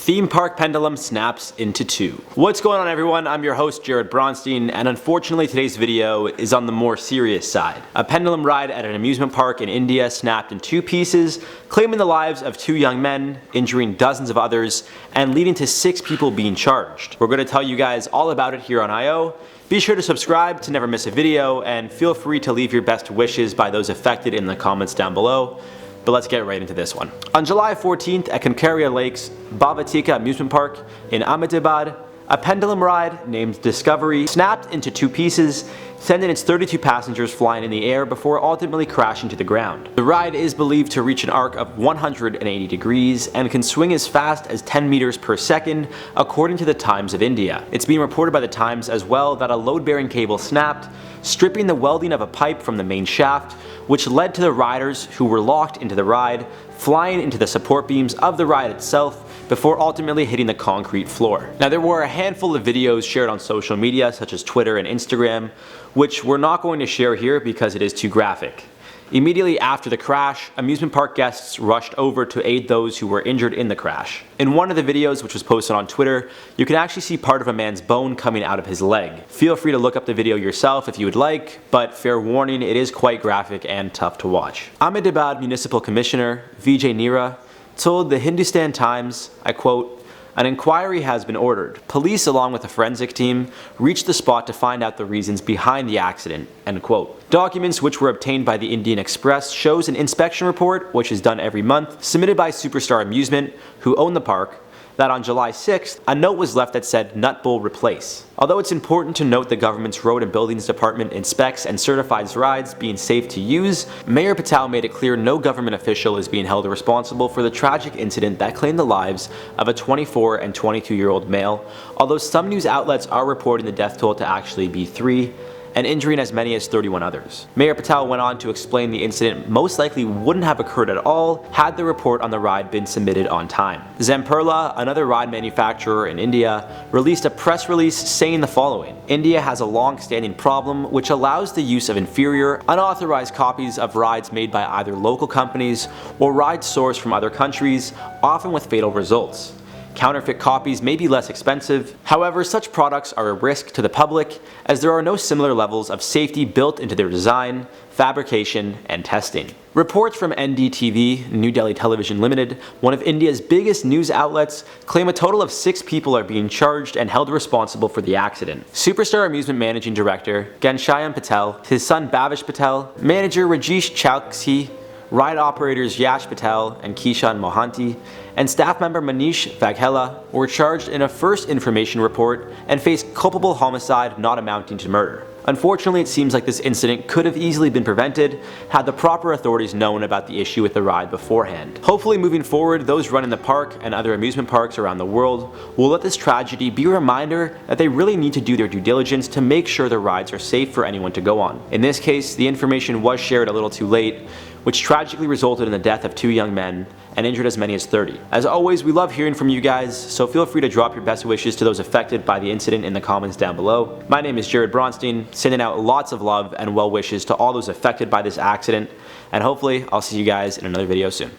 Theme park pendulum snaps into two. What's going on, everyone? I'm your host Jared Bronstein, and unfortunately today's video is on the more serious side. A pendulum ride at an amusement park in India snapped in two pieces, claiming the lives of two young men, injuring dozens of others, and leading to 6 people being charged. We're going to tell you guys all about it here on IO. Be sure to subscribe to never miss a video, and feel free to leave your best wishes by those affected in the comments down below. But let's get right into this one. On July 14th at Kankaria Lake's Balvatika Amusement Park in Ahmedabad, a pendulum ride named Discovery snapped into two pieces, sending its 32 passengers flying in the air before ultimately crashing to the ground. The ride is believed to reach an arc of 180 degrees and can swing as fast as 10 meters per second, according to the Times of India. It's being reported by the Times as well that a load-bearing cable snapped, stripping the welding of a pipe from the main shaft, which led to the riders, who were locked into the ride, flying into the support beams of the ride itself before ultimately hitting the concrete floor. Now, there were a handful of videos shared on social media such as Twitter and Instagram, which we're not going to share here because it is too graphic. Immediately after the crash, amusement park guests rushed over to aid those who were injured in the crash. In one of the videos, which was posted on Twitter, you can actually see part of a man's bone coming out of his leg. Feel free to look up the video yourself if you would like, but fair warning, it is quite graphic and tough to watch. Ahmedabad Municipal Commissioner Vijay Nira told the Hindustan Times, I quote, "An inquiry has been ordered. Police, along with a forensic team, reached the spot to find out the reasons behind the accident." End quote. Documents which were obtained by the Indian Express shows an inspection report, which is done every month, submitted by Superstar Amusement, who own the park, that on July 6th, a note was left that said "Nut Bowl Replace." Although it's important to note the government's Road and Buildings Department inspects and certifies rides being safe to use, Mayor Patel made it clear no government official is being held responsible for the tragic incident that claimed the lives of a 24 and 22-year-old male, although some news outlets are reporting the death toll to actually be 3, and injuring as many as 31 others. Mayor Patel went on to explain the incident most likely wouldn't have occurred at all had the report on the ride been submitted on time. Zamperla, another ride manufacturer in India, released a press release saying the following: "India has a long-standing problem which allows the use of inferior, unauthorized copies of rides made by either local companies or rides sourced from other countries, often with fatal results. Counterfeit copies may be less expensive, however such products are a risk to the public as there are no similar levels of safety built into their design, fabrication, and testing." Reports from NDTV, New Delhi Television Limited, one of India's biggest news outlets, claim a total of 6 people are being charged and held responsible for the accident. Superstar Amusement Managing Director Ghanshyam Patel, his son Bhavish Patel, manager Rajesh Chowksi, ride operators Yash Patel and Kishan Mohanty, and staff member Manish Vaghela were charged in a first information report and faced culpable homicide not amounting to murder. Unfortunately, it seems like this incident could have easily been prevented had the proper authorities known about the issue with the ride beforehand. Hopefully, moving forward, those running the park and other amusement parks around the world will let this tragedy be a reminder that they really need to do their due diligence to make sure the rides are safe for anyone to go on. In this case, the information was shared a little too late, which tragically resulted in the death of 2 young men and injured as many as 30. As always, we love hearing from you guys, so feel free to drop your best wishes to those affected by the incident in the comments down below. My name is Jared Bronstein, sending out lots of love and well wishes to all those affected by this accident, and hopefully I'll see you guys in another video soon.